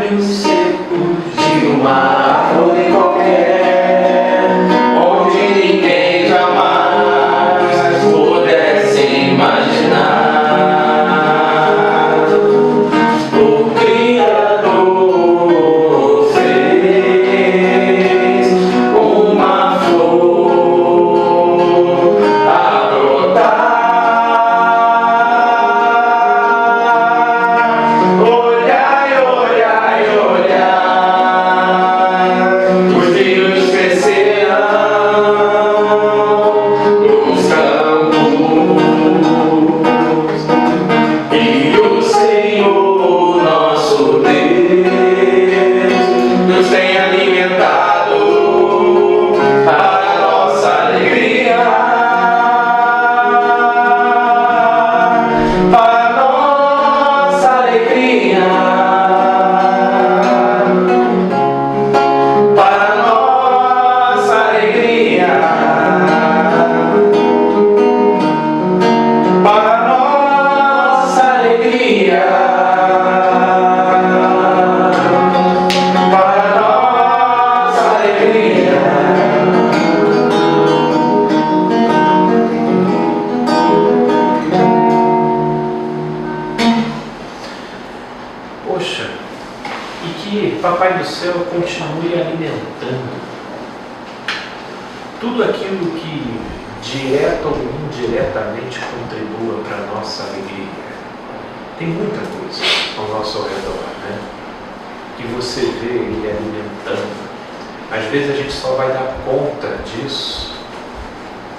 galhos secos de uma árvore qualquer, onde ninguém jamais pudesse imaginar. O Criador fez uma flor a brotar. Olhai, olhai, olhai, os rios crescerão nos campos, e o Senhor nosso Deus nos tem alimentado para nossa alegria, para nossa alegria, para nossa alegria, para nossa alegria, para nossa alegria. Poxa, e que Papai do Céu continue alimentando tudo aquilo que direta ou indiretamente contribua para a nossa alegria. Tem muita coisa ao nosso redor, né? Que você vê ele alimentando. Às vezes a gente só vai dar conta disso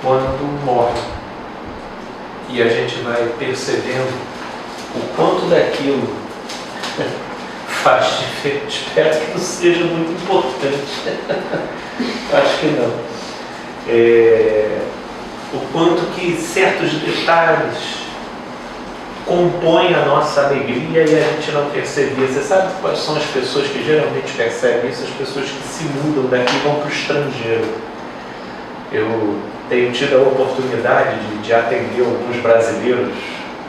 quando morre. E a gente vai percebendo o quanto daquilo faz diferença. Espero que não seja muito importante. Acho que não. O quanto que certos detalhes compõem a nossa alegria e a gente não percebia. Você sabe quais são as pessoas que geralmente percebem isso? As pessoas que se mudam daqui e vão para o estrangeiro. Eu tenho tido a oportunidade de atender alguns brasileiros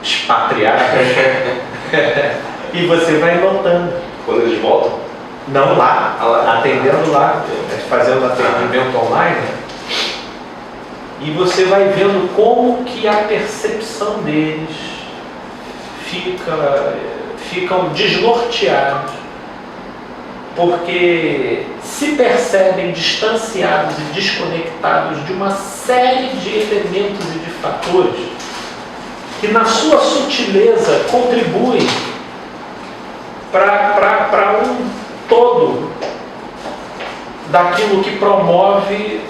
expatriados e você vai notando. Quando eles voltam? Não lá, atendendo lá, fazendo atendimento online, e você vai vendo como que a percepção deles ficam desnorteados, porque se percebem distanciados e desconectados de uma série de elementos e de fatores que na sua sutileza contribuem para um todo daquilo que promove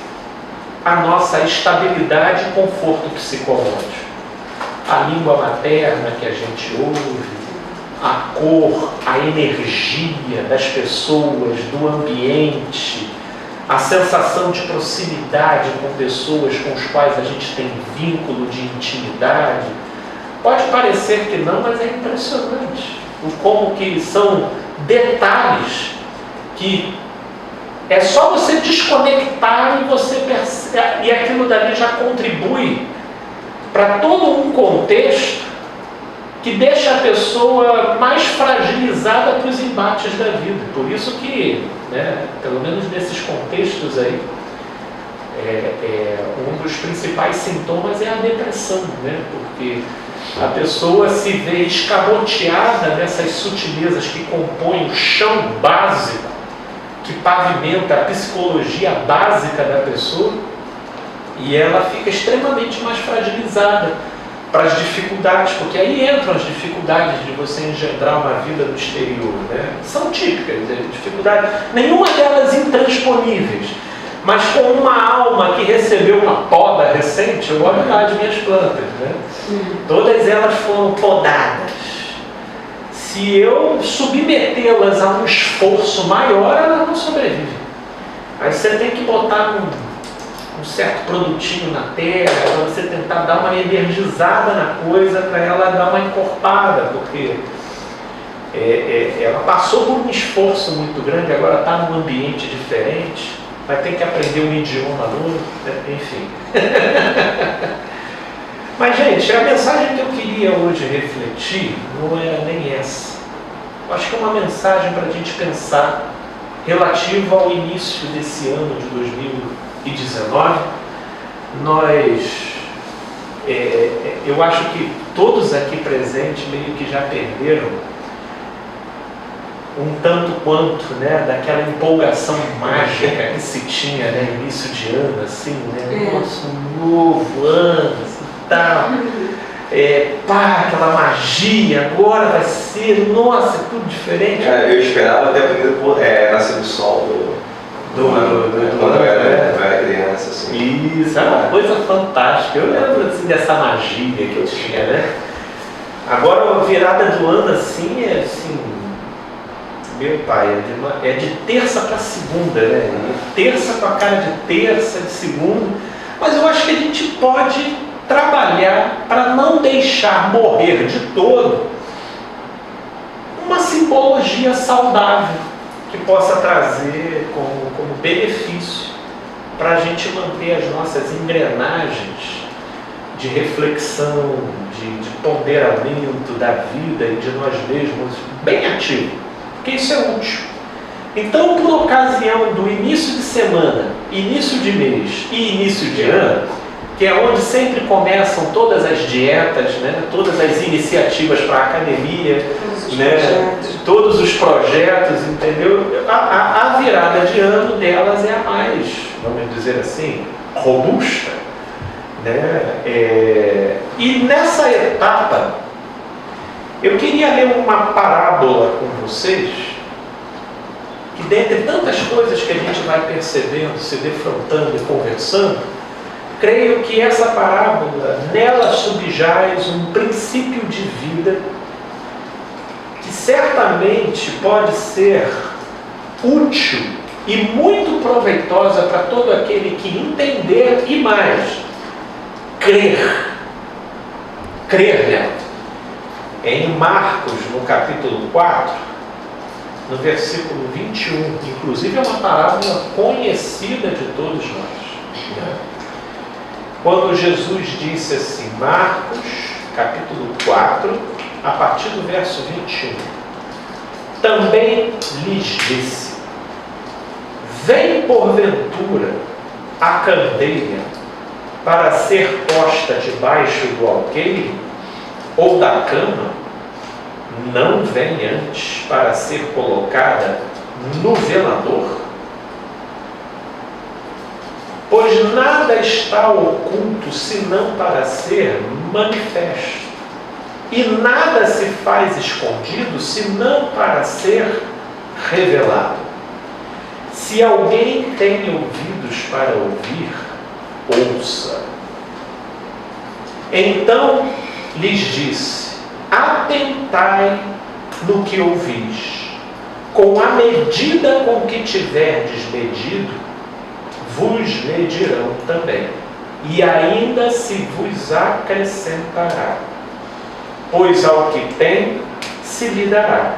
a nossa estabilidade e conforto psicológico. A língua materna que a gente ouve, a cor, a energia das pessoas, do ambiente, a sensação de proximidade com pessoas com as quais a gente tem vínculo de intimidade. Pode parecer que não, mas é impressionante o como que são detalhes que é só você desconectar e você percebe, e aquilo dali já contribui para todo um contexto que deixa a pessoa mais fragilizada para os embates da vida. Por isso que, né, pelo menos nesses contextos aí, um dos principais sintomas é a depressão, né? Porque a pessoa se vê escamoteada nessas sutilezas que compõem o chão básico, que pavimenta a psicologia básica da pessoa, e ela fica extremamente mais fragilizada para as dificuldades, porque aí entram as dificuldades de você engendrar uma vida no exterior, né? São típicas, dificuldades, nenhuma delas intransponíveis, mas com uma alma que recebeu uma poda recente. Eu olho lá as minhas plantas, né? Todas elas foram podadas. Se eu submetê-las a um esforço maior, elas não sobrevivem. Aí você tem que botar um certo produtinho na terra, para você tentar dar uma energizada na coisa, para ela dar uma encorpada, porque ela passou por um esforço muito grande, agora está num ambiente diferente, vai ter que aprender um idioma novo, enfim. Mas, gente, a mensagem que eu queria hoje refletir não é nem essa. Eu acho que é uma mensagem para a gente pensar relativa ao início desse ano de 2019. Eu acho que todos aqui presentes meio que já perderam um tanto quanto, né, daquela empolgação mágica que se tinha, né, início de ano, assim, né, nossa, um novo ano, assim, tal, aquela magia, agora vai ser, nossa, tudo diferente. Eu esperava até primeiro nascer do sol quando eu era criança, assim. Isso, é uma coisa fantástica. Eu lembro assim, dessa magia que eu tinha, né? Agora a virada do ano assim é assim, meu pai, é de terça para segunda, né? Terça com a cara de terça, de segunda. Mas eu acho que a gente pode trabalhar para não deixar morrer de todo uma simbologia saudável que possa trazer como benefício para a gente manter as nossas engrenagens de reflexão, de ponderamento da vida e de nós mesmos bem ativo, porque isso é útil. Então, por ocasião do início de semana, início de mês e início de ano, que é onde sempre começam todas as dietas, né? Todas as iniciativas para a academia, todos os projetos, entendeu? A virada de ano delas é a mais, vamos dizer assim, robusta, né? E nessa etapa, eu queria ler uma parábola com vocês, que dentre tantas coisas que a gente vai percebendo, se defrontando e conversando, creio que essa parábola, nela subjaz um princípio de vida que certamente pode ser útil e muito proveitosa para todo aquele que entender e mais, crer nela. Em Marcos, no capítulo 4, no versículo 21, inclusive é uma parábola conhecida de todos nós, né? Quando Jesus disse assim, Marcos, capítulo 4, a partir do verso 21, também lhes disse, vem porventura a candeia para ser posta debaixo do alqueire ou da cama? Não vem antes para ser colocada no velador? Pois nada está oculto senão para ser manifesto, e nada se faz escondido senão para ser revelado. Se alguém tem ouvidos para ouvir, ouça. Então lhes disse, atentai no que ouvis, com a medida com que tiverdes medido, vos medirão também, e ainda se vos acrescentará. Pois ao que tem, se lhe dará,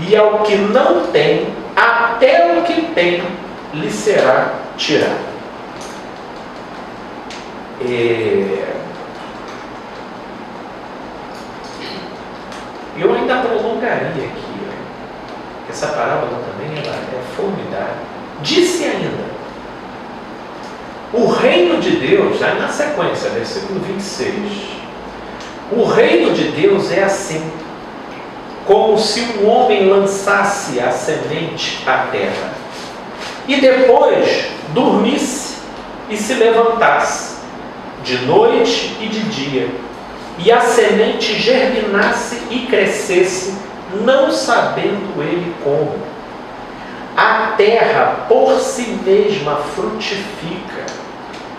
e ao que não tem, até o que tem, lhe será tirado. Eu ainda prolongaria aqui, essa parábola também ela é formidável. Disse ainda, o reino de Deus, aí na sequência, versículo 26, o reino de Deus é assim, como se um homem lançasse a semente à terra, e depois dormisse e se levantasse, de noite e de dia, e a semente germinasse e crescesse, não sabendo ele como. A terra por si mesma frutifica,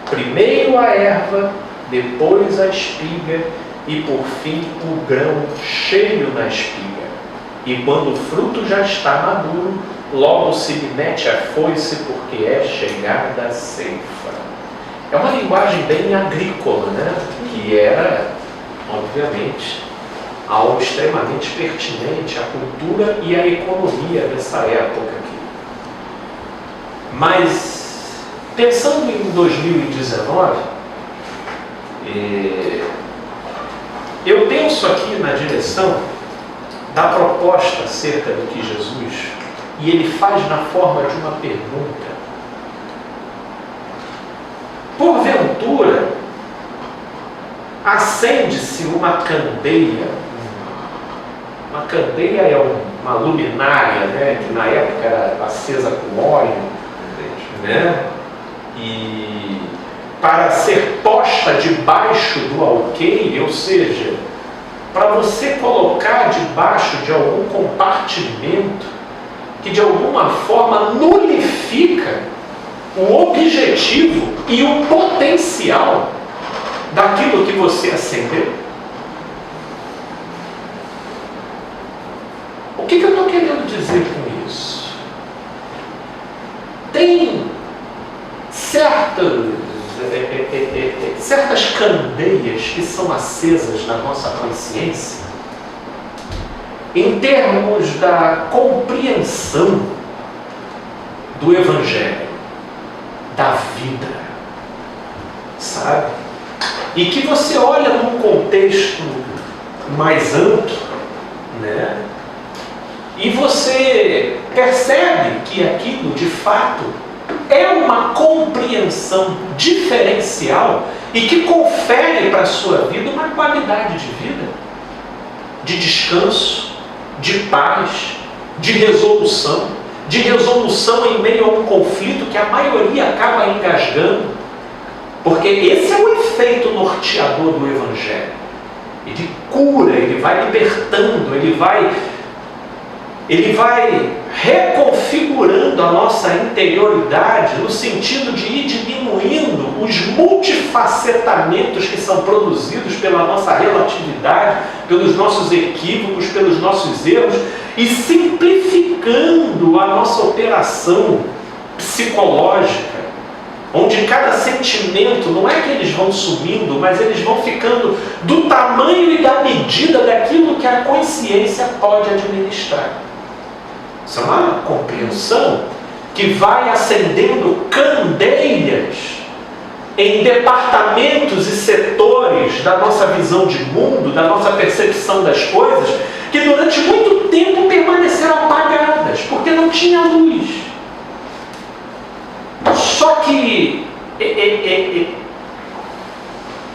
primeiro a erva, depois a espiga, e por fim o grão cheio na espiga. E quando o fruto já está maduro, logo se lhe mete a foice, porque é chegada a ceifa. É uma linguagem bem agrícola, né? Que era, obviamente, algo extremamente pertinente à cultura e à economia dessa época aqui. Mas, pensando em 2019, eu penso aqui na direção da proposta acerca do que Jesus, e ele faz na forma de uma pergunta. Porventura, acende-se uma candeia. Uma candeia é uma luminária, né, que na época era acesa com óleo, né, e para ser posta debaixo do alqueire, ou seja, para você colocar debaixo de algum compartimento que de alguma forma nulifica o objetivo e o potencial daquilo que você acendeu. O que eu estou querendo dizer com isso? Tem certas candeias que são acesas na nossa consciência em termos da compreensão do Evangelho, da vida, sabe? E que você olha num contexto mais amplo, né? E você percebe que aquilo, de fato, é uma compreensão diferencial e que confere para a sua vida uma qualidade de vida, de descanso, de paz, de resolução em meio a um conflito que a maioria acaba engasgando, porque esse é o efeito norteador do Evangelho. Ele cura, ele vai libertando, ele vai reconfigurando a nossa interioridade no sentido de ir diminuindo os multifacetamentos que são produzidos pela nossa relatividade, pelos nossos equívocos, pelos nossos erros, e simplificando a nossa operação psicológica, onde cada sentimento, não é que eles vão sumindo, mas eles vão ficando do tamanho e da medida daquilo que a consciência pode administrar. Isso é uma compreensão que vai acendendo candeias em departamentos e setores da nossa visão de mundo, da nossa percepção das coisas, que durante muito tempo permaneceram apagadas, porque não tinha luz. Só que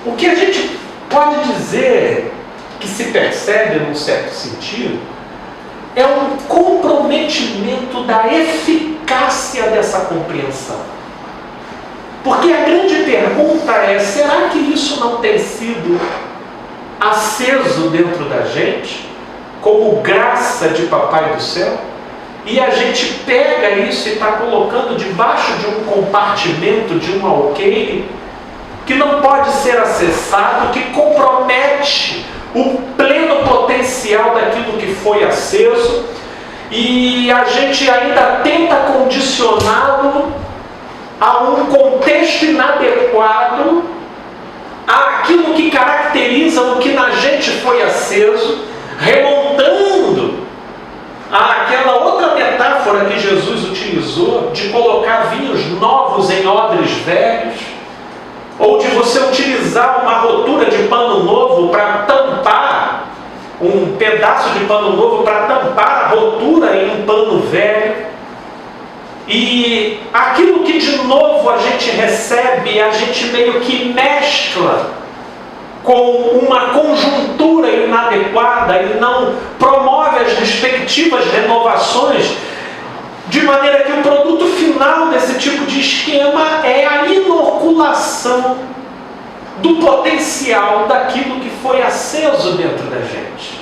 o que a gente pode dizer que se percebe num certo sentido é um comprometimento da eficácia dessa compreensão. Porque a grande pergunta é: será que isso não tem sido aceso dentro da gente como graça de Papai do Céu? E a gente pega isso e está colocando debaixo de um compartimento, de um alqueire, que não pode ser acessado, que compromete o pleno potencial daquilo que foi aceso, e a gente ainda tenta condicioná-lo a um contexto inadequado, àquilo que caracteriza o que na gente foi aceso, remontando àquela outra metáfora que Jesus utilizou de colocar vinhos novos em odres velhos, ou de você utilizar uma rotura de pano novo para tampar, um pedaço de pano novo para tampar a rotura em um pano velho. E aquilo que de novo a gente recebe, a gente meio que mescla com uma conjuntura inadequada e não promove as respectivas renovações, de maneira que o produto final desse tipo de esquema é a inoculação do potencial daquilo que foi aceso dentro da gente,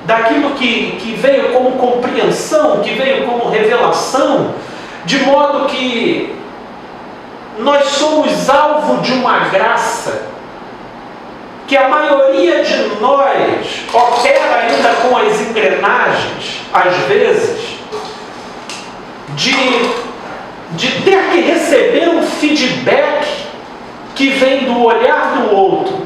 daquilo que veio como compreensão, que veio como revelação, de modo que nós somos alvo de uma graça que a maioria de nós opera ainda com as engrenagens, às vezes, de ter que receber um feedback que vem do olhar do outro,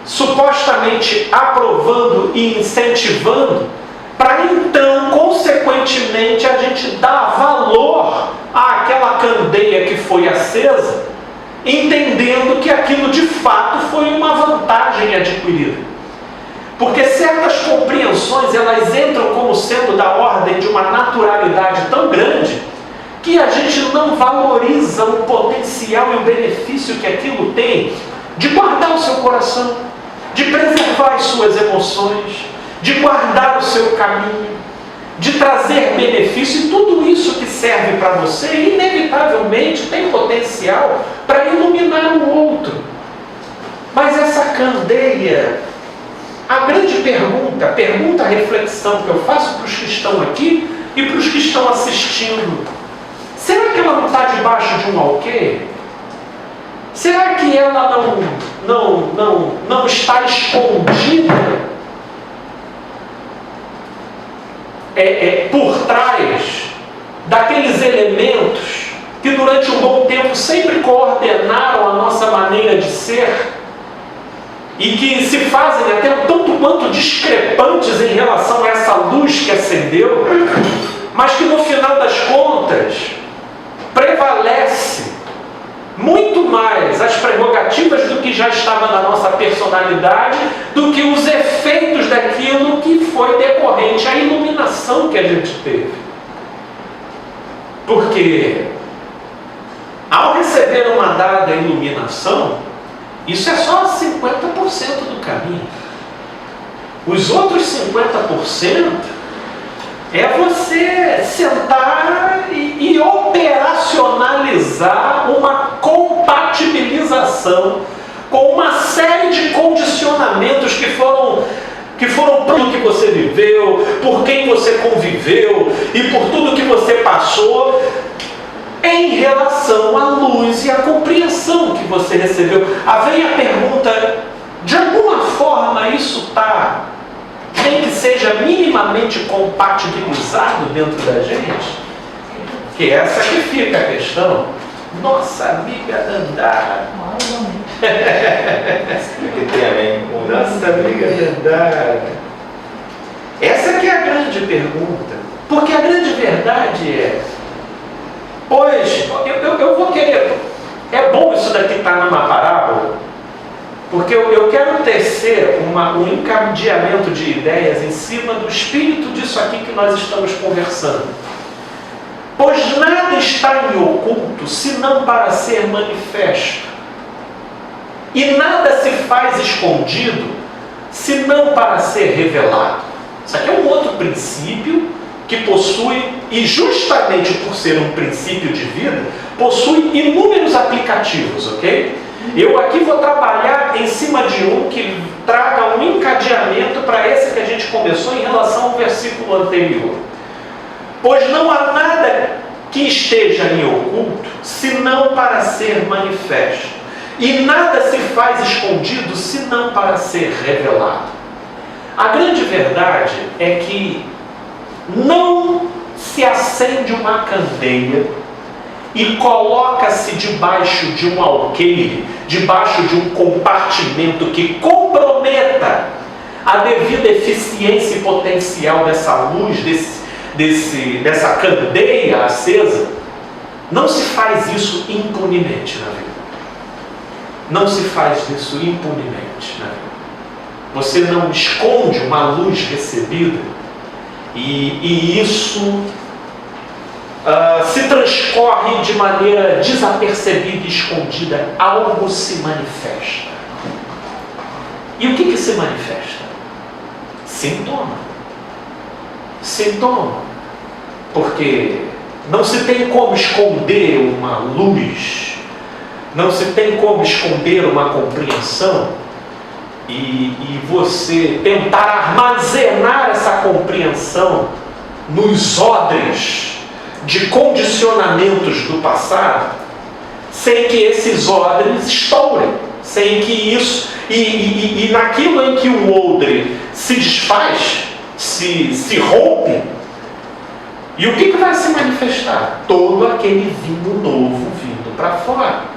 supostamente aprovando e incentivando, para então, consequentemente, a gente dar valor àquela candeia que foi acesa, entendendo que aquilo de fato foi uma vantagem adquirida. Porque certas compreensões, elas entram como sendo da ordem de uma naturalidade tão grande que a gente não valoriza o potencial e o benefício que aquilo tem de guardar o seu coração, de preservar as suas emoções, de guardar o seu caminho, de trazer benefício, e tudo isso que serve para você, inevitavelmente tem potencial para iluminar o outro. Mas essa candeia, a grande pergunta, a reflexão que eu faço para os que estão aqui e para os que estão assistindo: será que ela não está debaixo de um alqueire? Será que ela não está escondida por trás daqueles elementos que durante um bom tempo sempre coordenaram a nossa maneira de ser e que se fazem até um tanto quanto discrepantes em relação a essa luz que acendeu, mas que no final das contas prevalece muito mais as prerrogativas do que já estava na nossa personalidade do que os efeitos daquilo que foi decorrente à iluminação que a gente teve. Porque ao receber uma dada iluminação, isso é só 50% do caminho. Os outros 50% é você sentar e operacionalizar uma compatibilização com uma série de condicionamentos que foram pelo que você viveu, por quem você conviveu e por tudo que você passou, em relação à luz e à compreensão que você recebeu. Aí vem a pergunta: de alguma forma isso está, nem que seja minimamente compatibilizado dentro da gente? Que essa que fica a questão. Nossa amiga Dandara. Nossa amiga Dandara. Essa que é a grande pergunta. Porque a grande verdade é: pois, eu vou querer... É bom isso daqui estar numa parábola, porque eu quero tecer um encadeamento de ideias em cima do espírito disso aqui que nós estamos conversando. Pois nada está em oculto, senão para ser manifesto. E nada se faz escondido, senão para ser revelado. Isso aqui é um outro princípio que possui, e justamente por ser um princípio de vida, possui inúmeros aplicativos, ok? Eu aqui vou trabalhar em cima de um que traga um encadeamento para esse que a gente começou em relação ao versículo anterior. Pois não há nada que esteja em oculto, senão para ser manifesto. E nada se faz escondido, senão para ser revelado. A grande verdade é que não se acende uma candeia e coloca-se debaixo de um alqueire, debaixo de um compartimento que comprometa a devida eficiência e potencial dessa luz, dessa candeia acesa. Não se faz isso impunemente na vida. Não se faz isso impunemente na vida. Você não esconde uma luz recebida e isso se transcorre de maneira desapercebida e escondida. Algo se manifesta. E o que se manifesta? Sintoma. Sintoma. Porque não se tem como esconder uma luz, não se tem como esconder uma compreensão, e você tentar armazenar essa compreensão nos odres de condicionamentos do passado, sem que esses odres estourem, sem que isso, e naquilo em que o odre se desfaz, se rompe, e o que vai se manifestar? Todo aquele vinho novo vindo para fora.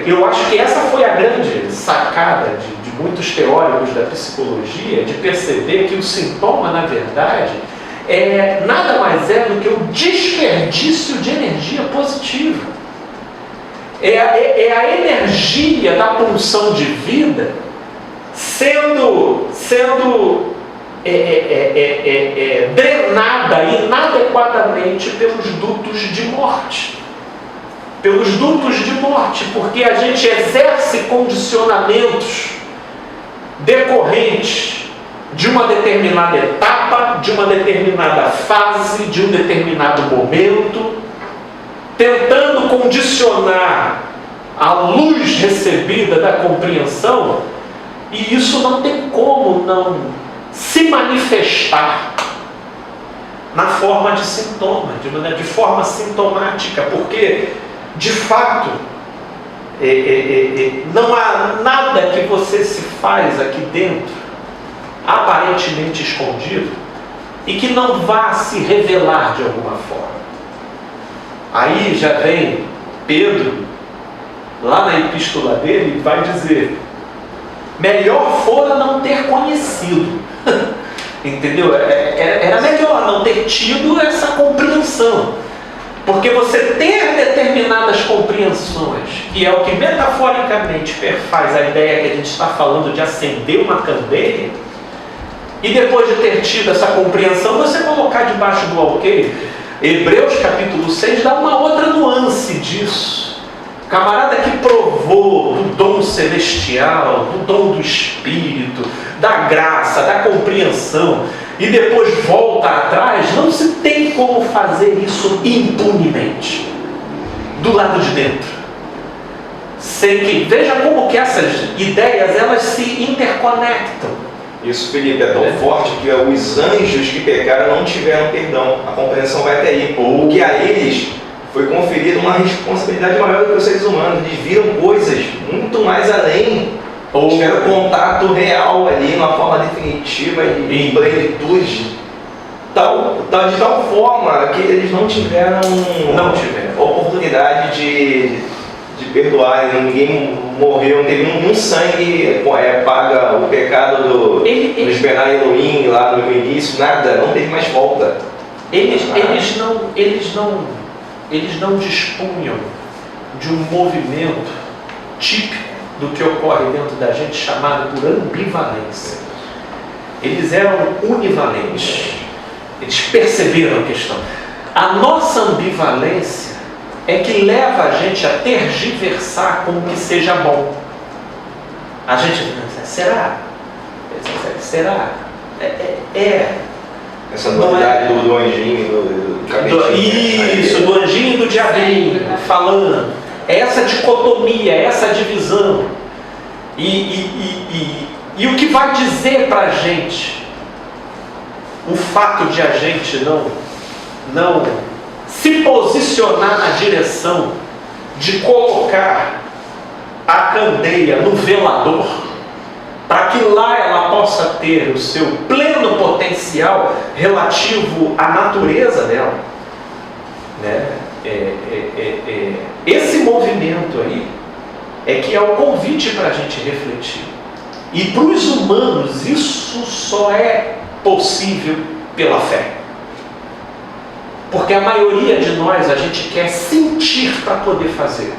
Eu acho que essa foi a grande sacada de muitos teóricos da psicologia, de perceber que o sintoma, na verdade, nada mais é do que o desperdício de energia positiva. É a energia da pulsão de vida sendo drenada inadequadamente pelos dutos de morte. Pelos dutos de morte, porque a gente exerce condicionamentos decorrentes de uma determinada etapa, de uma determinada fase, de um determinado momento, tentando condicionar a luz recebida da compreensão, e isso não tem como não se manifestar na forma de sintoma, de forma sintomática, porque, de fato, não há nada que você se faz aqui dentro, aparentemente escondido, e que não vá se revelar de alguma forma. Aí já vem Pedro, lá na epístola dele, e vai dizer: melhor fora não ter conhecido. Entendeu? Era melhor não ter tido essa compreensão. Porque você ter determinadas compreensões, que é o que metaforicamente perfaz a ideia que a gente está falando de acender uma candeia, e depois de ter tido essa compreensão, você colocar debaixo do alqueire. Hebreus capítulo 6 dá uma outra nuance disso. Camarada que provou do dom celestial, do dom do Espírito, da graça, da compreensão, e depois volta atrás, não se tem como fazer isso impunemente, do lado de dentro. Sem que, veja como que essas ideias, elas se interconectam. Isso, Felipe, é tão forte que os anjos que pecaram não tiveram perdão. A compreensão vai até aí. Porque a eles foi conferida uma responsabilidade maior do que os seres humanos. Eles viram coisas muito mais além. Tiveram contato real ali, uma forma definitiva e em plenitude. De tal forma que eles não tiveram oportunidade de perdoar. Ninguém morreu, não teve nenhum sangue paga o pecado dos Benai Elohim lá no início, nada, não teve mais volta. Eles não dispunham de um movimento típico do que ocorre dentro da gente, chamado por ambivalência. Eles eram univalentes. Eles perceberam a questão. A nossa ambivalência é que leva a gente a tergiversar com o que seja bom. A gente pensa: será? Essa dualidade do anjinho, do capetinho. Isso, do anjinho e do diabinho, falando. Essa dicotomia, essa divisão. E o que vai dizer para a gente o fato de a gente não se posicionar na direção de colocar a candeia no velador, para que lá ela possa ter o seu pleno potencial relativo à natureza dela, né? Esse movimento aí é que é o convite para a gente refletir. E para os humanos isso só é possível pela fé. Porque a maioria de nós, a gente quer sentir para poder fazer.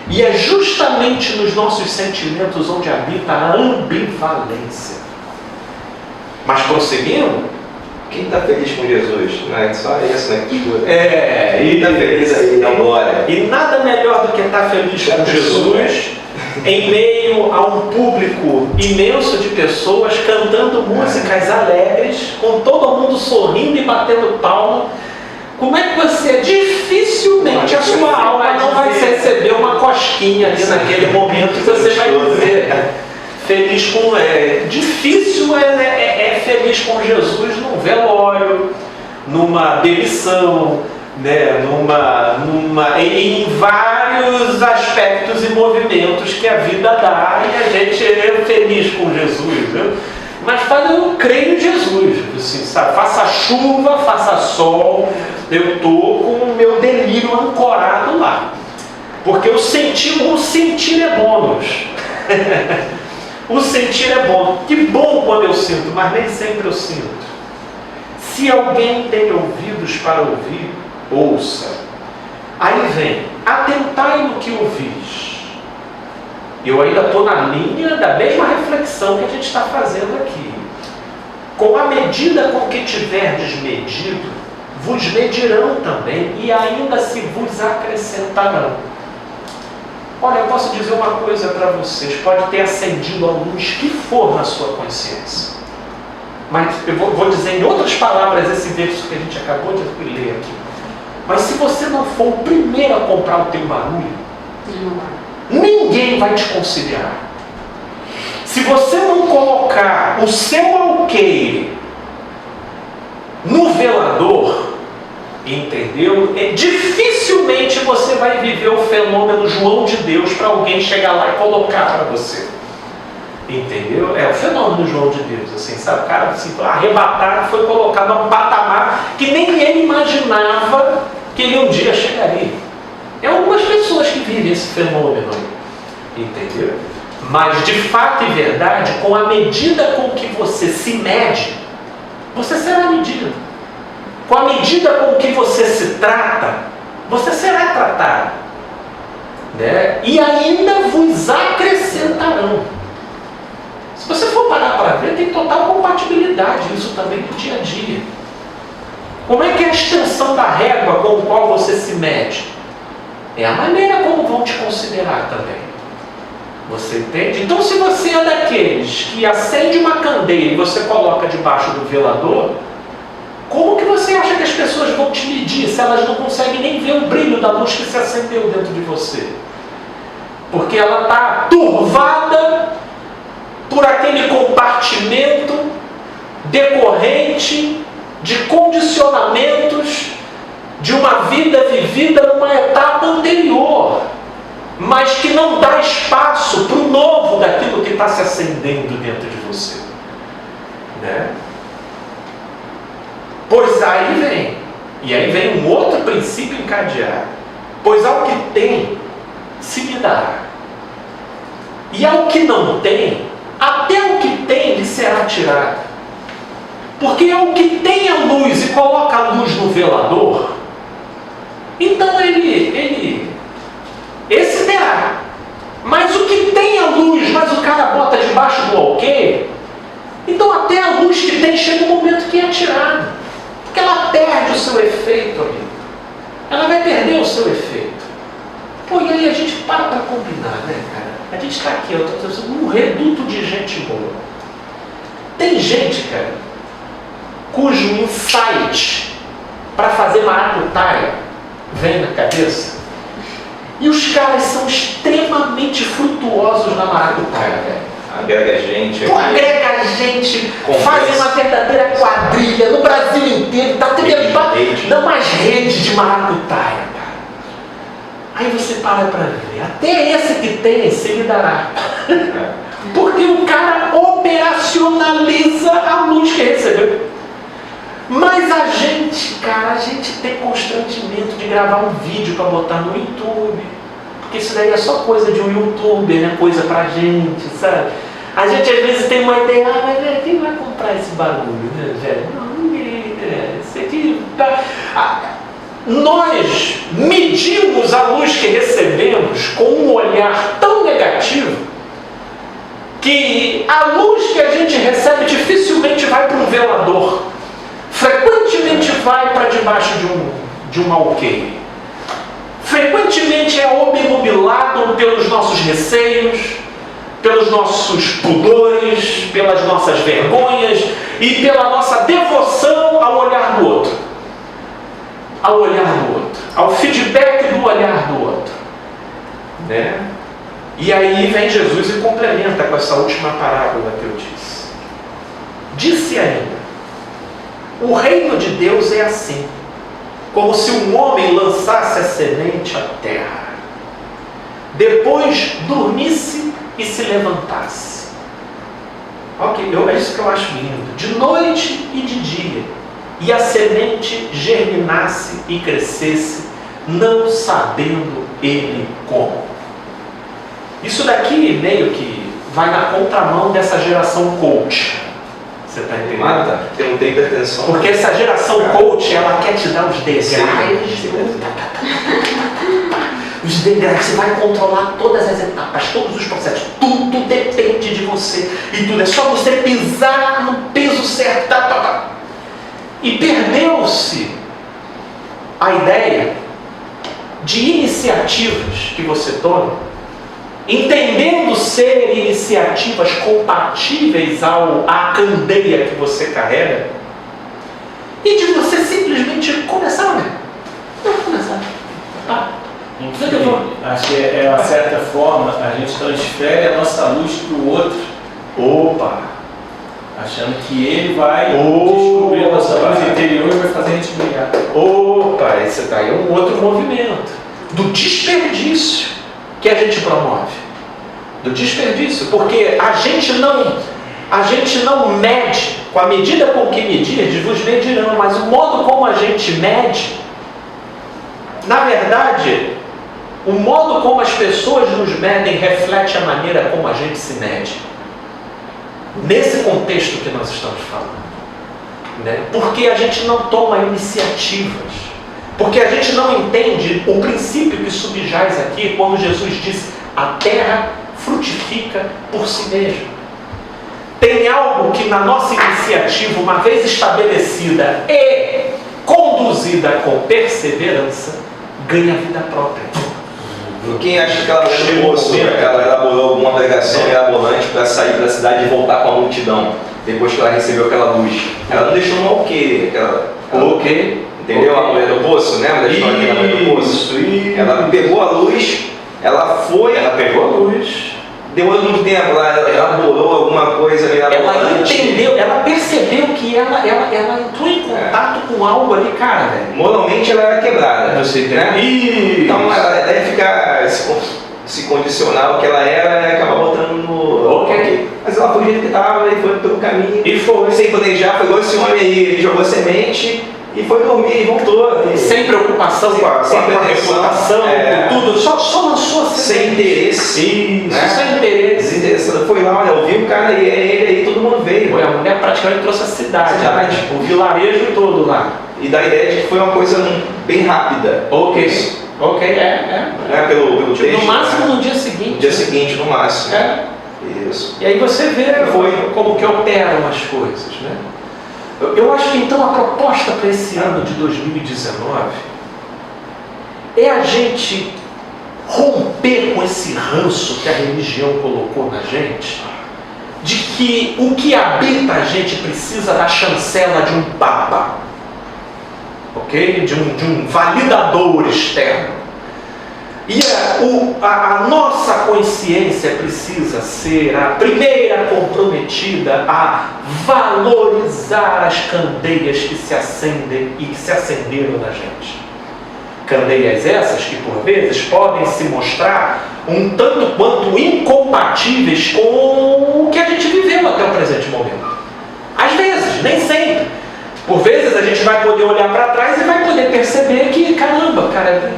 E é justamente nos nossos sentimentos onde habita a ambivalência. Mas prosseguindo, quem está feliz com Jesus? Não é só isso, né? E está feliz aí, dá glória. E nada melhor do que estar feliz com Jesus em meio a um público imenso de pessoas cantando músicas alegres, com todo mundo sorrindo e batendo palma. Como é que você, dificilmente a sua alma não vai receber uma cosquinha ali naquele momento que você vai dizer feliz com... difícil é feliz com Jesus num velório, numa demissão, né, em vários aspectos e movimentos que a vida dá, e a gente é feliz com Jesus, né? Mas eu creio em Jesus, assim, sabe? Faça chuva, faça sol, eu estou com o meu delírio ancorado lá. Porque o sentir é bônus. O sentir é bom. Que bom quando eu sinto, mas nem sempre eu sinto. Se alguém tem ouvidos para ouvir, ouça. Aí vem: atentai no que ouvis. eu ainda estou na linha da mesma reflexão que a gente está fazendo aqui. Com a medida com que tiverdes medido, vos medirão também, e ainda se vos acrescentarão. Olha, eu posso dizer uma coisa para vocês, pode ter acendido a luz que for na sua consciência. Mas eu vou dizer em outras palavras esse verso que a gente acabou de ler aqui. Mas se você não for o primeiro a comprar o teu barulho, ninguém vai te considerar. Se você não colocar o seu alqueire no velador, entendeu? Dificilmente você vai viver o fenômeno João de Deus para alguém chegar lá e colocar para você. Entendeu? É o fenômeno João de Deus, assim, sabe? O cara assim, arrebatado, foi colocado num patamar que nem ele imaginava que ele um dia chegaria. É algumas pessoas que vivem esse fenômeno aí, entendeu? Mas de fato e verdade, com a medida com que você se mede, você será medido. Com a medida com que você se trata, você será tratado, né? E ainda vos acrescentarão. Se você for parar para ver, tem total compatibilidade isso também no dia a dia. Como é que é a extensão da régua com a qual você se mede? É a maneira como vão te considerar também. Você entende? Então, se você é daqueles que acende uma candeia e você coloca debaixo do velador, como que você acha que as pessoas vão te medir se elas não conseguem nem ver o brilho da luz que se acendeu dentro de você? Porque ela está turvada por aquele compartimento decorrente de condicionamentos de uma vida vivida numa etapa anterior, mas que não dá espaço para o novo daquilo que está se acendendo dentro de você, né? Pois aí vem, e aí vem um outro princípio encadeado. Pois ao que tem, se lhe dará. E ao que não tem, até o que tem lhe será tirado. Porque ao que tem a luz e coloca a luz no velador, então esse terá. Mas o que tem a luz, mas o cara bota debaixo do alqueire, então até a luz que tem chega um momento que é tirada. Porque ela perde o seu efeito, amigo. Ela vai perder o seu efeito. Pô, e aí a gente para combinar, né, cara? A gente está aqui, eu estou um reduto de gente boa. Tem gente, cara, cujo insight para fazer maracutaia vem na cabeça. E os caras são extremamente frutuosos na maracutaia, velho. Agrega gente. Pô, agrega gente, fazem uma verdadeira quadrilha no Brasil inteiro, tá tendo dá mais rede de maracutaia, cara. Aí você para ver, até esse que tem, se lhe dará. Porque o cara operacionaliza a luz que recebeu. Mas a gente, cara, a gente tem constrangimento de gravar um vídeo para botar no YouTube. Porque isso daí é só coisa de um youtuber, né? Coisa pra gente, sabe? A gente às vezes tem uma ideia, mas velho, quem vai comprar esse barulho, né, velho? Não, ninguém, né? Isso aqui tá... Nós medimos a luz que recebemos com um olhar tão negativo que a luz que a gente recebe dificilmente vai para um velador. Frequentemente vai para debaixo de um alqueire. Frequentemente é obnubilado pelos nossos receios, pelos nossos pudores, pelas nossas vergonhas e pela nossa devoção ao olhar do outro. Ao olhar do outro. Ao feedback do olhar do outro. Né? E aí vem Jesus e complementa com essa última parábola que eu disse. Disse ainda: o reino de Deus é assim, como se um homem lançasse a semente à terra, depois dormisse e se levantasse. Ok, é isso que eu acho lindo. De noite e de dia, e a semente germinasse e crescesse, não sabendo ele como. Isso daqui meio que vai na contramão dessa geração coach. Você está entendendo? Mata, tem não tem hipertensão. Porque essa geração coach, ela quer te dar os degraus. os degraus, você vai controlar todas as etapas, todos os processos, tudo depende de você, e tudo é só você pisar no peso certo, E perdeu-se a ideia de iniciativas que você toma, entendendo ser iniciativas compatíveis à candeia que você carrega, e de você simplesmente começar, né? Vamos começar. Acho que é uma certa forma, a gente transfere a nossa luz para o outro. Opa! Achando que ele vai descobrir a nossa luz interior e vai fazer a gente brilhar. Opa, esse daí é um outro movimento do desperdício que a gente promove. Do desperdício, porque a gente não mede, com a medida com que medirdes, vos medirão, mas o modo como a gente mede, na verdade, o modo como as pessoas nos medem reflete a maneira como a gente se mede. Nesse contexto que nós estamos falando, né? Porque a gente não toma iniciativas, porque a gente não entende o princípio que subjaz aqui quando Jesus disse: a terra frutifica por si mesma. Tem algo que na nossa iniciativa, uma vez estabelecida e conduzida com perseverança, ganha vida própria. Quem acha que ela ela elaborou alguma pregação mirabolante para sair da cidade e voltar com a multidão depois que ela recebeu aquela luz? Ela não deixou no ok, entendeu? A mulher do poço, né? Da história da mulher do poço. Ela pegou a luz, ela pegou a luz. Demorou muito tempo, ela elaborou alguma coisa ela entendeu, ela percebeu que ela entrou em contato com algo ali, cara, velho. Moralmente ela era quebrada. Você né? Então ela deve ficar se condicionar ao que ela era e acabar botando no. Ok. Mas ela foi do jeito que estava, e foi pelo caminho. E foi. Sem planejar, foi igual esse homem aí, ele jogou semente e foi dormir e voltou. Sem preocupação com a reputação, com tudo, só lançou assim. Sem interesse. Isso, sem interesse. Desinteressado. Foi lá, olha, ouviu o cara e ele aí, todo mundo veio. Foi, a mulher praticamente trouxe a cidade. O vilarejo todo lá. E dá a ideia de que foi uma coisa bem rápida. Ok, pelo tipo, texto. no máximo no dia seguinte. No dia seguinte, no máximo. Isso. E aí você vê como que operam as coisas, né? Eu acho que então a proposta para esse ano de 2019 é a gente romper com esse ranço que a religião colocou na gente, de que o que habita a gente precisa da chancela de um papa, ok? De um validador externo. E a nossa consciência precisa ser a primeira comprometida a valorizar as candeias que se acendem e que se acenderam na gente. Candeias essas que, por vezes, podem se mostrar um tanto quanto incompatíveis com o que a gente viveu até o presente momento. Às vezes, nem sempre. Por vezes a gente vai poder olhar para trás e vai poder perceber que, caramba, cara,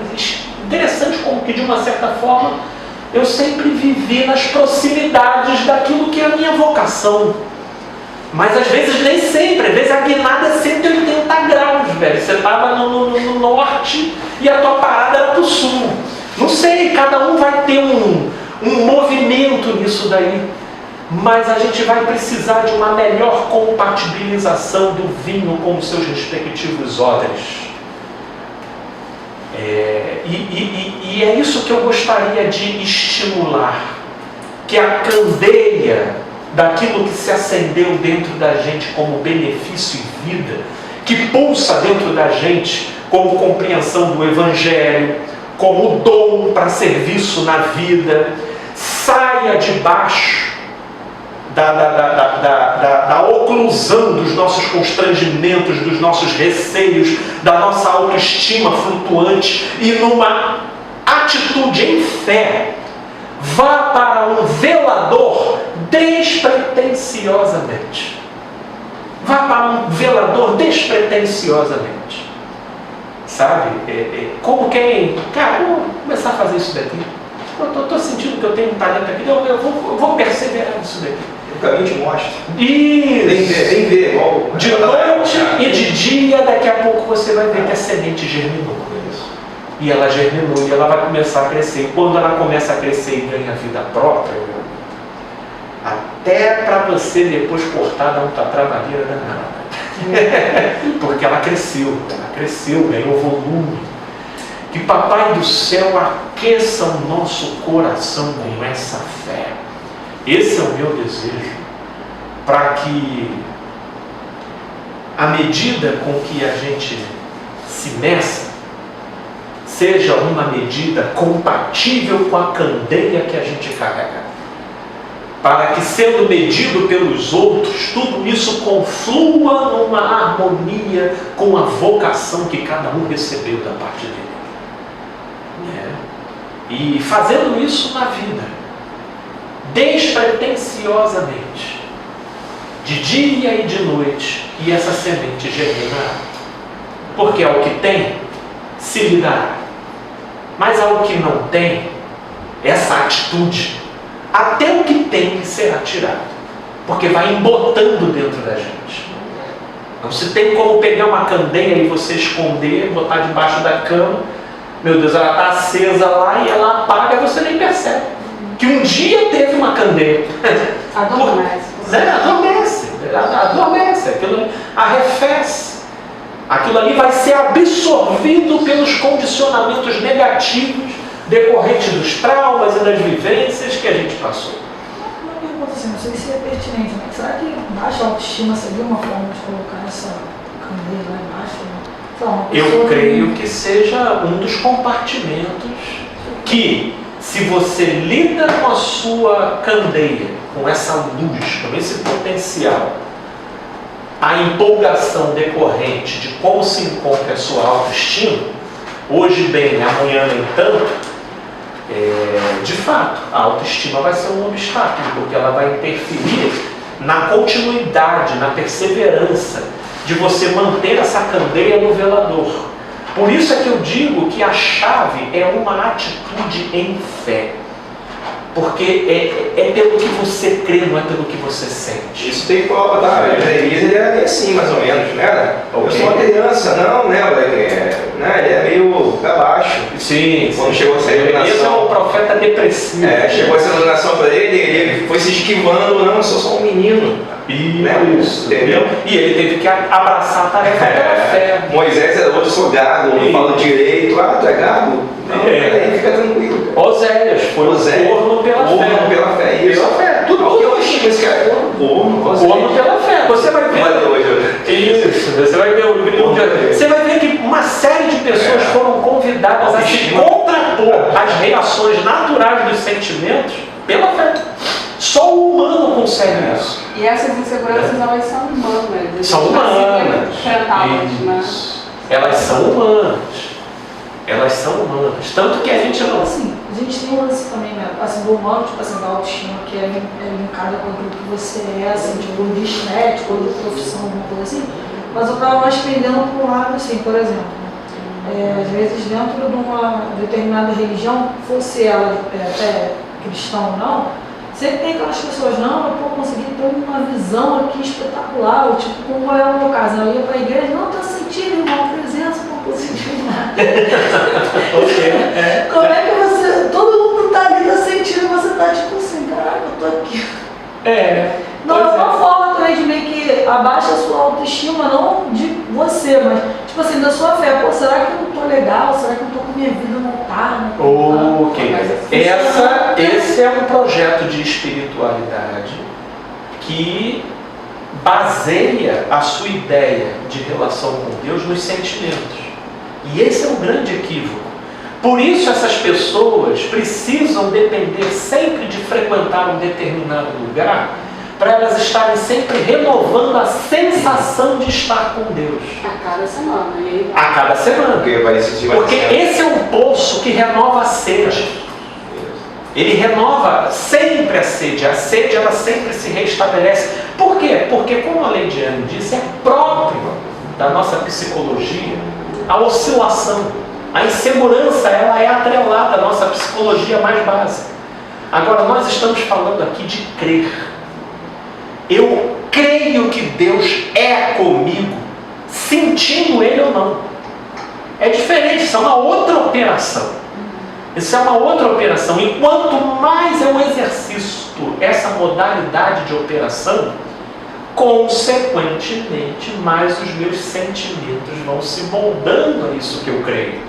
interessante como que de uma certa forma eu sempre vivi nas proximidades daquilo que é a minha vocação. Mas às vezes nem sempre, às vezes a guinada é 180 graus, velho. Você estava no norte e a tua parada era pro sul. Não sei, cada um vai ter um movimento nisso daí. Mas a gente vai precisar de uma melhor compatibilização do vinho com os seus respectivos odres. E é isso que eu gostaria de estimular, que a candeia daquilo que se acendeu dentro da gente como benefício e vida, que pulsa dentro da gente como compreensão do Evangelho, como dom para serviço na vida, saia debaixo da oclusão dos nossos constrangimentos, dos nossos receios, da nossa autoestima flutuante e numa atitude em fé, vá para um velador despretensiosamente. Vá para um velador despretensiosamente. Sabe? Como quem... Cara, eu vou começar a fazer isso daqui. Eu estou sentindo que eu tenho um talento aqui. Eu vou perseverar nisso daqui. O caminho te mostra. Isso. Vem ver. De noite e de dia, daqui a pouco você vai ver que a semente germinou. E ela germinou e ela vai começar a crescer. E quando ela começa a crescer e ganha vida própria, até para você depois cortar dá uma trabalheira danada. Porque ela cresceu, ganhou volume. Que Papai do Céu aqueça o nosso coração com essa fé. Esse é o meu desejo, para que a medida com que a gente se meça seja uma medida compatível com a candeia que a gente carrega. Para que, sendo medido pelos outros, tudo isso conflua numa harmonia com a vocação que cada um recebeu da parte dele. E fazendo isso na vida, despretensiosamente, de dia e de noite, e essa semente germinará. Porque ao que tem, se lhe dará. Mas ao que não tem, essa atitude, até o que tem será tirado. Porque vai embotando dentro da gente. Não se tem como pegar uma candeia e você esconder, botar debaixo da cama. Meu Deus, ela está acesa lá e ela apaga e você nem percebe. Que um dia teve uma candeia. Adormece. Aquilo arrefece. Aquilo ali vai ser absorvido pelos condicionamentos negativos decorrentes dos traumas e das vivências que a gente passou. Uma pergunta assim, não sei se é pertinente, mas será que baixa autoestima seria uma forma de colocar essa candeia lá embaixo? Eu creio que seja um dos compartimentos que, se você lida com a sua candeia, com essa luz, com esse potencial, a empolgação decorrente de como se encontra a sua autoestima, hoje bem, amanhã nem tanto, de fato, a autoestima vai ser um obstáculo, porque ela vai interferir na continuidade, na perseverança de você manter essa candeia no velador. Por isso é que eu digo que a chave é uma atitude em fé. Porque é pelo que você crê, não é pelo que você sente. Isso tem prova, tá? O Jeremias, ele era bem assim, mais ou menos, né? Eu sou uma criança, não, né? Ele é meio pra baixo. Sim. Quando chegou essa iluminação. Esse é um profeta depressivo. Chegou essa iluminação para ele foi se esquivando, não, eu sou só um menino. Isso, entendeu? E ele teve que abraçar a tarefa pela fé. Moisés era outro, eu sou gado, não falo direito. Tu é gado? Não, peraí, fica tranquilo. Oséias foi o corno pela fé. Pela fé, isso. Pela fé. Tudo que eu acho que esse cara é corno pela fé. Você vai ver. Isso, você vai ver o livro de. Você vai ver que uma série de pessoas foram convidadas a se contrapor às reações naturais dos sentimentos pela fé. Só o humano consegue isso. E essas inseguranças, elas são humanas. São humanas. Elas são humanas. Elas são humanas. Tanto que a gente não... Assim, a gente tem um lance também, né? Assim, do humano, tipo assim, da autoestima, que é linkada com aquilo que você é, assim, tipo, de estético ou de profissão, alguma coisa assim. Mas eu estava mais pendendo para um lado, assim, por exemplo. Às vezes, dentro de uma determinada religião, fosse ela cristã ou não, sempre tem aquelas pessoas, não, eu vou conseguir ter uma visão aqui espetacular, ou tipo, como é o meu caso, eu ia para a igreja, não estou sentindo uma presença, não estou sentindo nada. Como é que você, todo mundo está ali, está sentindo, e você está tipo assim, caraca, eu estou aqui. Não, é uma forma também de meio que abaixa a sua autoestima, não de você, mas tipo assim, da sua fé. Pô, será que eu não tô legal? Será que eu tô com minha vida montada? Ok. Esse é um projeto de espiritualidade que baseia a sua ideia de relação com Deus nos sentimentos. E esse é um grande equívoco. Por isso essas pessoas precisam depender sempre de frequentar um determinado lugar para elas estarem sempre renovando a sensação de estar com Deus. A cada semana. A cada semana. Porque esse é um poço que renova a sede. Ele renova sempre a sede. A sede, ela sempre se restabelece. Por quê? Porque, como a Lady Anne disse, é próprio da nossa psicologia a oscilação. A insegurança, ela é atrelada à nossa psicologia mais básica. Agora, nós estamos falando aqui de crer. Eu creio que Deus é comigo, sentindo Ele ou não. É diferente, isso é uma outra operação. Isso é uma outra operação. E quanto mais eu exercito essa modalidade de operação, consequentemente, mais os meus sentimentos vão se moldando a isso que eu creio.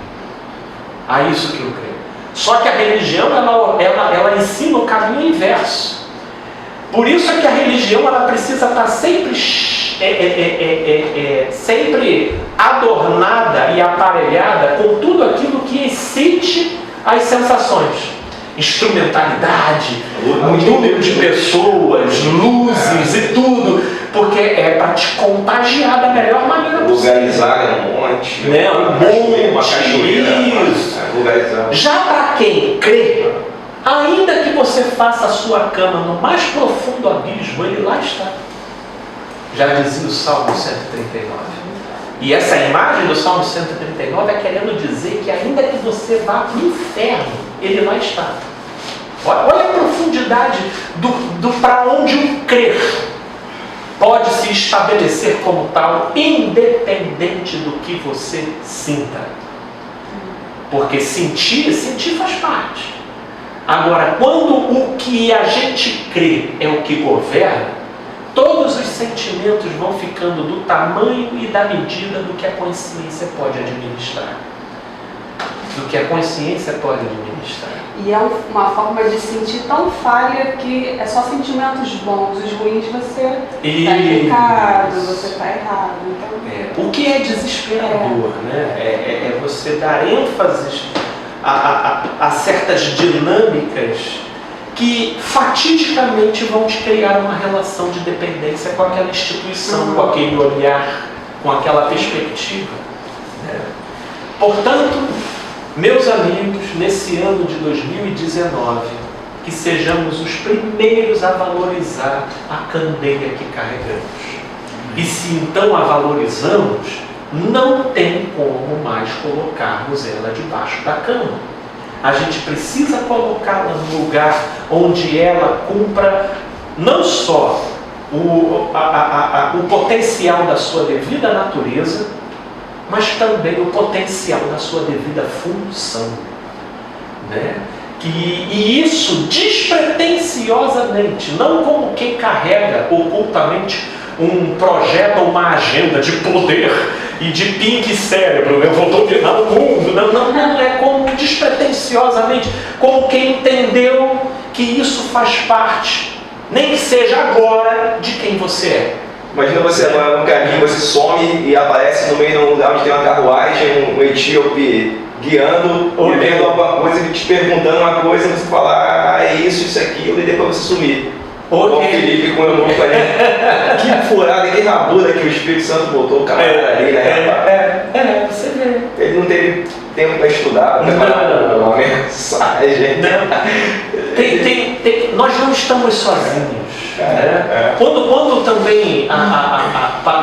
A isso que eu creio. Só que a religião, ela ensina o caminho inverso. Por isso é que a religião, ela precisa estar sempre adornada e aparelhada com tudo aquilo que excite as sensações. Instrumentalidade, número de pessoas, luzes e tudo, porque é para te contagiar da melhor maneira possível. Lugarizar um monte, né? uma cachoeira. Isso. Lugarizar. Já para quem crê, ainda que você faça a sua cama no mais profundo abismo, ele lá está. Já dizia o Salmo 139. E essa imagem do Salmo 139 é querendo dizer que ainda que você vá para o inferno, ele lá está. Olha a profundidade do para onde o crer pode se estabelecer como tal, independente do que você sinta. Porque sentir faz parte. Agora, quando o que a gente crê é o que governa, todos os sentimentos vão ficando do tamanho e da medida do que a consciência pode administrar. Do que a consciência pode administrar. E é uma forma de sentir tão falha que é só sentimentos bons. Os ruins você está equivocado, você está errado. Então... O que é desesperador, né? É você dar ênfase a certas dinâmicas que fatidicamente vão te criar uma relação de dependência com aquela instituição, com aquele olhar, com aquela perspectiva. Né? Portanto, meus amigos, nesse ano de 2019, que sejamos os primeiros a valorizar a candeia que carregamos. E se então a valorizamos, não tem como mais colocarmos ela debaixo da cama. A gente precisa colocá-la no lugar onde ela cumpra não só o potencial da sua devida natureza, mas também o potencial da sua devida função. Né? E isso despretensiosamente, não como quem carrega ocultamente um projeto ou uma agenda de poder e de pink cérebro, eu vou dominar o mundo. Não é como despretensiosamente, como quem entendeu que isso faz parte, nem que seja agora, de quem você é. Imagina você agora num caminho, você some e aparece no meio de um lugar onde tem uma carruagem, um etíope guiando, e vendo alguma coisa e te perguntando uma coisa, você fala, é isso, aquilo, e depois você sumir. O Felipe com o irmão falei, que furada, que rabura que o Espírito Santo botou o camarada ali, né? Você vê. Ele não teve tempo para estudar, para preparar uma mensagem. Nós não estamos sozinhos. Né? Quando também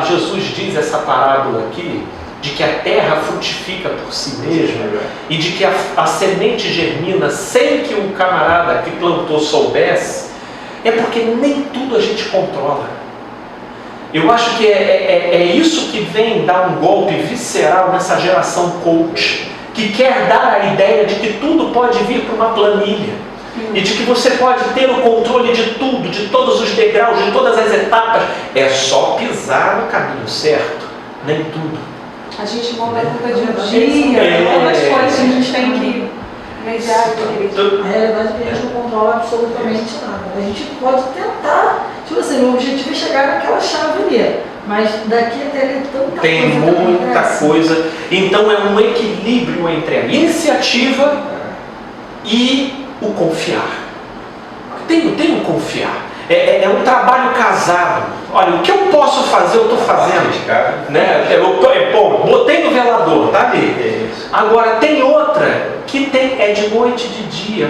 Jesus diz essa parábola aqui, de que a terra frutifica por si mesma e de que a semente germina sem que o camarada que plantou soubesse, é porque nem tudo a gente controla. Eu acho que é isso que vem dar um golpe visceral nessa geração coach, que quer dar a ideia de que tudo pode vir para uma planilha e de que você pode ter o controle de tudo, de todos os degraus, de todas as etapas. É só pisar no caminho certo, nem tudo. A gente molda a culpa de um dia, todas as coisas a gente tem que mediar. Na realidade, a gente não controla absolutamente nada. A gente pode tentar, tipo assim, o objetivo é chegar naquela chave ali, mas daqui até ali tanta tem coisa. Tem muita coisa. Então é um equilíbrio entre a iniciativa e o confiar. Tem o confiar. É um trabalho casado. Olha, o que eu posso fazer, eu estou fazendo. Né? Botei no velador, tá ali. Agora, tem outra que é de noite e de dia.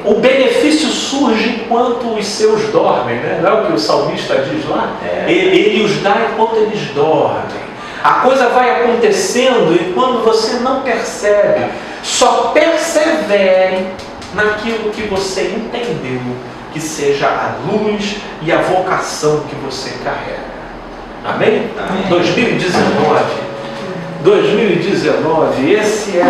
O benefício surge enquanto os seus dormem. Né? Não é o que o salmista diz lá? Ele os dá enquanto eles dormem. A coisa vai acontecendo e quando você não percebe, só persevere naquilo que você entendeu que seja a luz e a vocação que você carrega. Amém? 2019 2019, esse é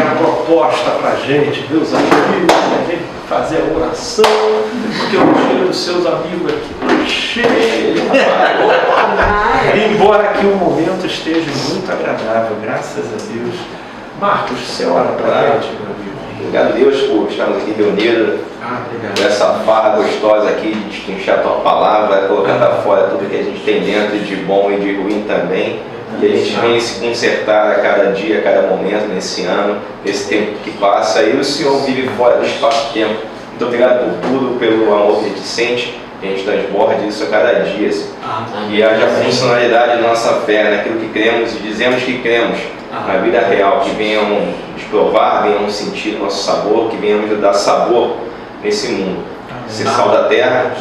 a proposta para a gente, meus amigos, a gente fazer a oração, porque o dia dos seus amigos aqui está cheio. Embora aqui o momento esteja muito agradável, graças a Deus. Marcos, você ora para a gente, meu amigo. Obrigado, Deus, por estarmos aqui reunidos, Obrigado. por essa farra gostosa aqui de destrinchar a tua palavra, colocar para fora tudo que a gente tem dentro de bom e de ruim também. E a gente vem se consertar a cada dia, a cada momento nesse ano, nesse tempo que passa. E o Senhor vive fora do espaço-tempo. Muito obrigado por tudo, pelo amor que a gente sente, que a gente transborde isso a cada dia. E haja funcionalidade da nossa fé, naquilo que cremos e dizemos que cremos, na vida real, que venham nos provar, venham sentir o nosso sabor, que venhamos dar sabor nesse mundo. Ser sal da terra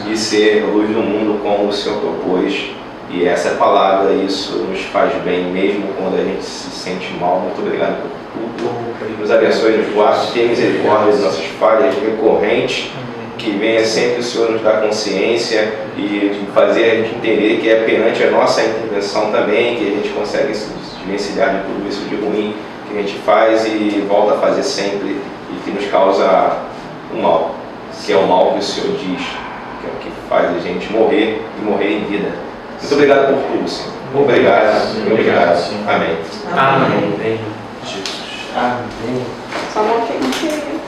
e ser luz do mundo como o Senhor propôs. E essa é a palavra, isso nos faz bem mesmo quando a gente se sente mal. Muito obrigado por tudo. Nos abençoe, nos guarde, tenha misericórdia das nossas falhas recorrentes. Que venha sempre o Senhor nos dar consciência e fazer a gente entender que é perante a nossa intervenção também que a gente consegue se desvencilhar de tudo isso de ruim que a gente faz e volta a fazer sempre e que nos causa o mal, que é o mal que o Senhor diz, que é o que faz a gente morrer e morrer em vida. Muito obrigado por tudo, Senhor. Obrigado. Obrigado. Amém. Amém. Jesus. Amém. Só não fiquei.